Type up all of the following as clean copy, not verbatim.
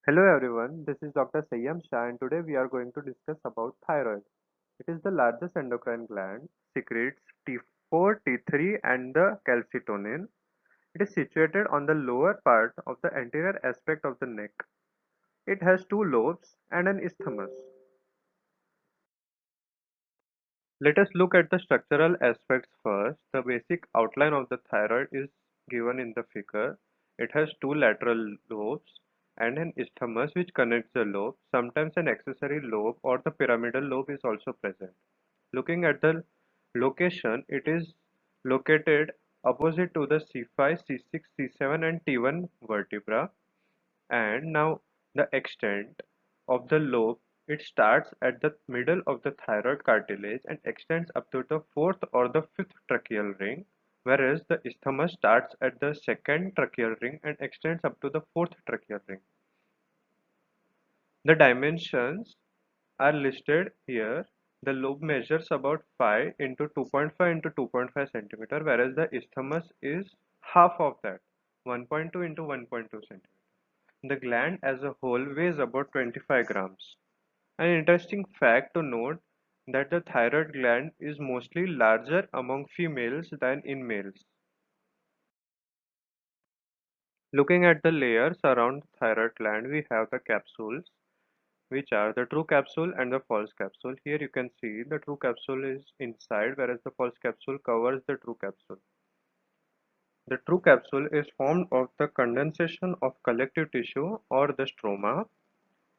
Hello everyone, this is Dr. Sayyam Shah and today we are going to discuss about thyroid. It is the largest endocrine gland, secretes T4, T3 and the calcitonin. It is situated on the lower part of the anterior aspect of the neck. It has two lobes and an isthmus. Let us look at the structural aspects first. The basic outline of the thyroid is given in the figure. It has two lateral lobes and an isthmus which connects the lobes. Sometimes an accessory lobe or the pyramidal lobe is also present. Looking at the location, it is located opposite to the C5, C6, C7 and T1 vertebra. And now the extent of the lobe, it starts at the middle of the thyroid cartilage and extends up to the fourth or the fifth tracheal ring, whereas the isthmus starts at the second tracheal ring and extends up to the fourth tracheal ring. The dimensions are listed here. The lobe measures about 5 into 2.5 into 2.5 centimeter, whereas the isthmus is half of that, 1.2 into 1.2 centimeter. The gland as a whole weighs about 25 grams. An interesting fact to note that the thyroid gland is mostly larger among females than in males. Looking at the layers around the thyroid gland, we have the capsules, which are the true capsule and the false capsule. Here you can see the true capsule is inside, whereas the false capsule covers the true capsule. The true capsule is formed of the condensation of collective tissue or the stroma.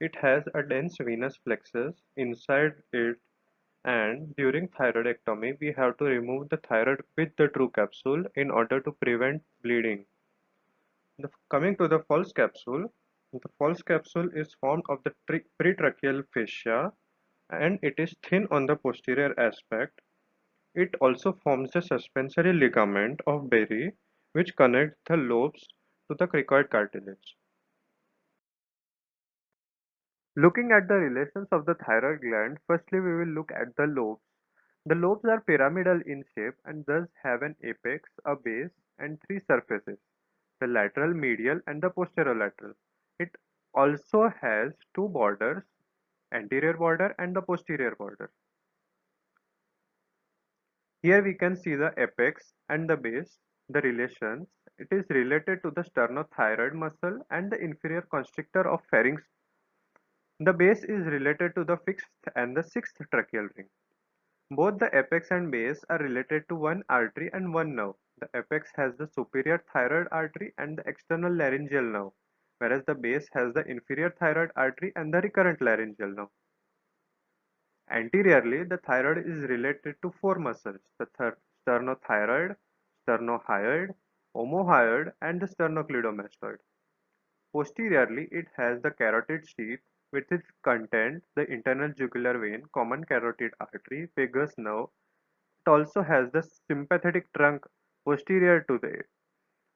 It has a dense venous plexus inside it, and during thyroidectomy we have to remove the thyroid with the true capsule in order to prevent bleeding. Coming to the false capsule is formed of the pretracheal fascia and it is thin on the posterior aspect. It also forms a suspensory ligament of Berry which connects the lobes to the cricoid cartilage. Looking at the relations of the thyroid gland, firstly we will look at the lobes. The lobes are pyramidal in shape and thus have an apex, a base, and three surfaces, the lateral, medial, and the posterolateral. It also has two borders, anterior border and the posterior border. Here we can see the apex and the base, the relations. It is related to the sternothyroid muscle and the inferior constrictor of pharynx. The base is related to the fifth and the sixth tracheal ring. Both the apex and base are related to one artery and one nerve. The apex has the superior thyroid artery and the external laryngeal nerve, whereas the base has the inferior thyroid artery and the recurrent laryngeal nerve. Anteriorly, the thyroid is related to four muscles, the sternothyroid, sternohyoid, omohyoid, and the sternocleidomastoid. Posteriorly, it has the carotid sheath with its content, the internal jugular vein, common carotid artery, vagus nerve. It also has the sympathetic trunk posterior to it.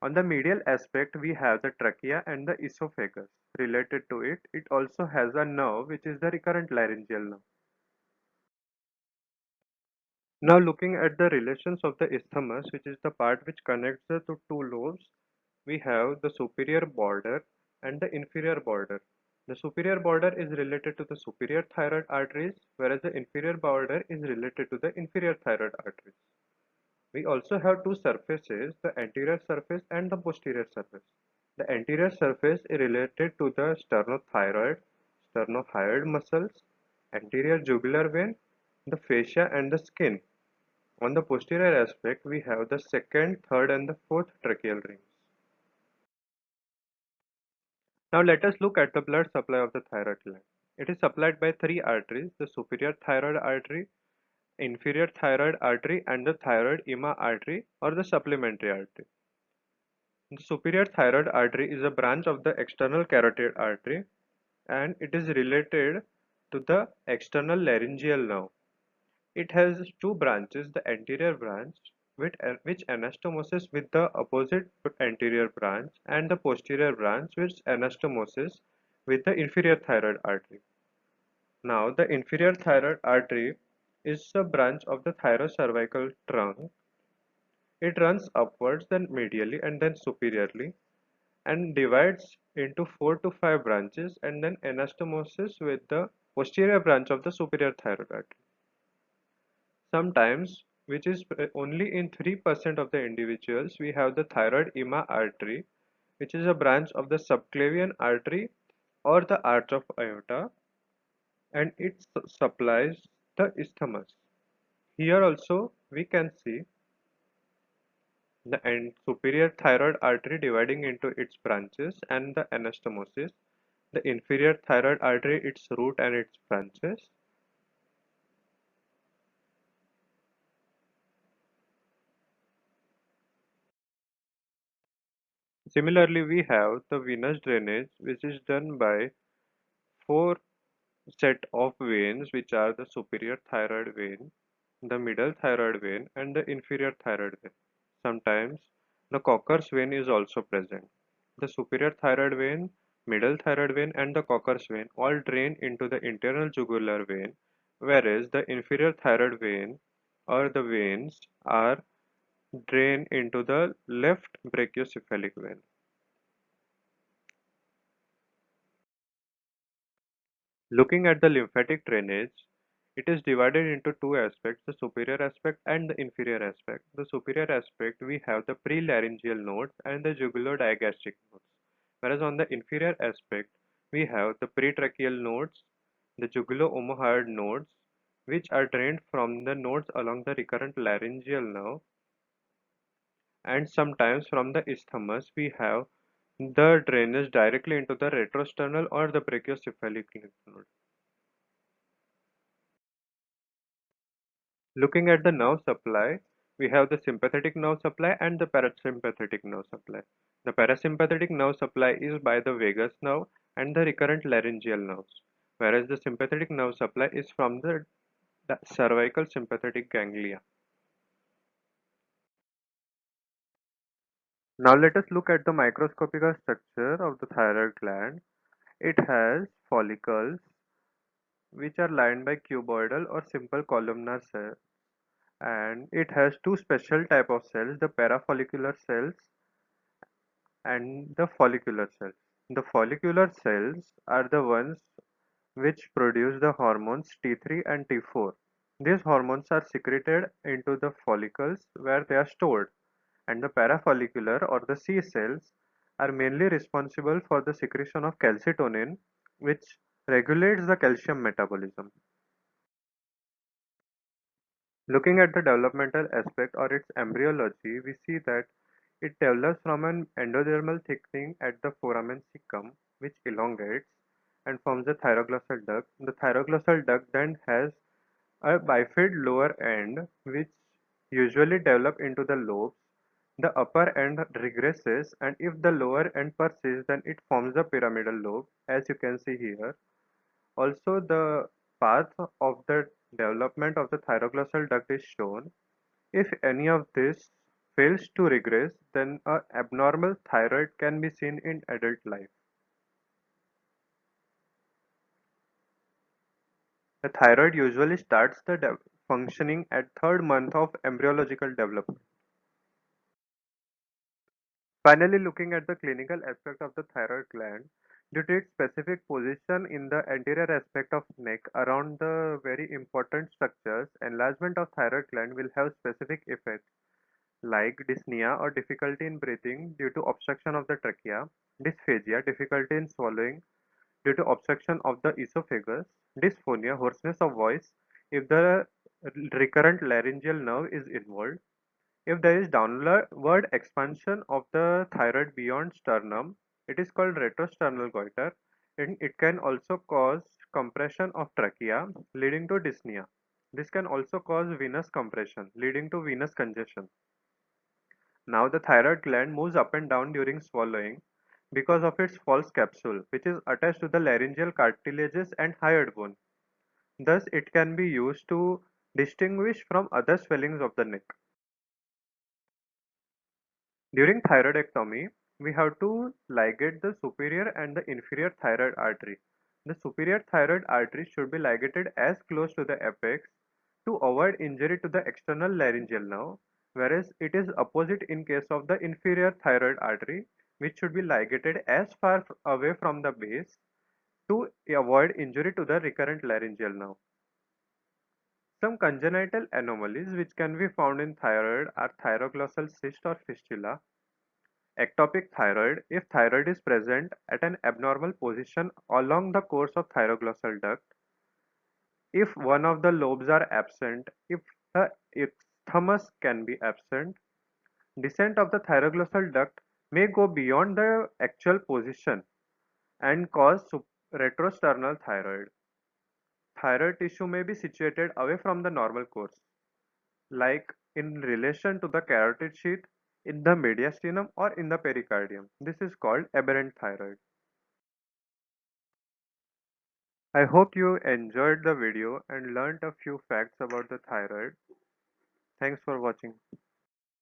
On the medial aspect, we have the trachea and the esophagus. Related to it, it also has a nerve which is the recurrent laryngeal nerve. Now looking at the relations of the isthmus, which is the part which connects the two lobes, we have the superior border and the inferior border. The superior border is related to the superior thyroid arteries, whereas the inferior border is related to the inferior thyroid arteries. We also have two surfaces, the anterior surface and the posterior surface. The anterior surface is related to the sternohyoid muscles, anterior jugular vein, the fascia and the skin. On the posterior aspect, we have the second, third and the fourth tracheal rings. Now let us look at the blood supply of the thyroid gland. It is supplied by three arteries, the superior thyroid artery, inferior thyroid artery and the thyroid ema artery or the supplementary artery. The superior thyroid artery is a branch of the external carotid artery and it is related to the external laryngeal nerve. It has two branches, the anterior branch which anastomoses with the opposite anterior branch and the posterior branch which anastomoses with the inferior thyroid artery. Now the inferior thyroid artery is a branch of the thyrocervical trunk. It runs upwards then medially and then superiorly and divides into 4 to 5 branches, and then anastomosis with the posterior branch of the superior thyroid artery. Sometimes, which is only in 3% of the individuals, we have the thyroid ema artery, which is a branch of the subclavian artery or the arch of aorta, and it supplies the isthmus. Here also we can see the superior thyroid artery dividing into its branches and the anastomosis, the inferior thyroid artery, its root and its branches. Similarly, we have the venous drainage, which is done by 4 set of veins, which are the superior thyroid vein, the middle thyroid vein, and the inferior thyroid vein. Sometimes the Cocker's vein is also present. The superior thyroid vein, middle thyroid vein, and the Cocker's vein all drain into the internal jugular vein, whereas the inferior thyroid vein or the veins are drain into the left brachiocephalic vein. Looking at the lymphatic drainage, it is divided into two aspects, the superior aspect and the inferior aspect. The superior aspect, we have the prelaryngeal nodes and the jugulodigastric nodes. Whereas on the inferior aspect, we have the pretracheal nodes, the jugulo-omohyoid nodes, which are drained from the nodes along the recurrent laryngeal nerve, and sometimes from the isthmus, we have the drainage directly into the retrosternal or the brachiocephalic lymph node. Looking at the nerve supply, we have the sympathetic nerve supply and the parasympathetic nerve supply. The parasympathetic nerve supply is by the vagus nerve and the recurrent laryngeal nerves, whereas the sympathetic nerve supply is from the cervical sympathetic ganglia. Now let us look at the microscopic structure of the thyroid gland. It has follicles which are lined by cuboidal or simple columnar cells, and it has two special type of cells, the parafollicular cells and the follicular cells. The follicular cells are the ones which produce the hormones T3 and T4. These hormones are secreted into the follicles where they are stored, and the parafollicular or the C cells are mainly responsible for the secretion of calcitonin, which regulates the calcium metabolism. Looking at the developmental aspect or its embryology, we see that it develops from an endodermal thickening at the foramen cecum, which elongates and forms the thyroglossal duct. The thyroglossal duct then has a bifid lower end, which usually develop into the lobes. The upper end regresses, and if the lower end persists, then it forms the pyramidal lobe, as you can see here. Also, the path of the development of the thyroglossal duct is shown. If any of this fails to regress, then a abnormal thyroid can be seen in adult life. The thyroid usually starts the functioning at third month of embryological development. Finally, looking at the clinical aspect of the thyroid gland, due to its specific position in the anterior aspect of neck around the very important structures, enlargement of thyroid gland will have specific effects like dyspnea or difficulty in breathing due to obstruction of the trachea, dysphagia, difficulty in swallowing due to obstruction of the esophagus, dysphonia, hoarseness of voice if the recurrent laryngeal nerve is involved. If there is downward expansion of the thyroid beyond sternum, it is called retrosternal goiter, and it can also cause compression of trachea, leading to dyspnea. This can also cause venous compression, leading to venous congestion. Now the thyroid gland moves up and down during swallowing because of its false capsule, which is attached to the laryngeal cartilages and hyoid bone. Thus, it can be used to distinguish from other swellings of the neck. During thyroidectomy, we have to ligate the superior and the inferior thyroid artery. The superior thyroid artery should be ligated as close to the apex to avoid injury to the external laryngeal nerve, whereas it is opposite in case of the inferior thyroid artery, which should be ligated as far away from the base to avoid injury to the recurrent laryngeal nerve. Some congenital anomalies which can be found in thyroid are thyroglossal cyst or fistula, ectopic thyroid if thyroid is present at an abnormal position along the course of thyroglossal duct, if one of the lobes are absent, if the isthmus can be absent, descent of the thyroglossal duct may go beyond the actual position and cause retrosternal thyroid. Thyroid tissue may be situated away from the normal course, like in relation to the carotid sheath, in the mediastinum or in the pericardium. This is called aberrant thyroid. I hope you enjoyed the video and learned a few facts about the thyroid. Thanks for watching.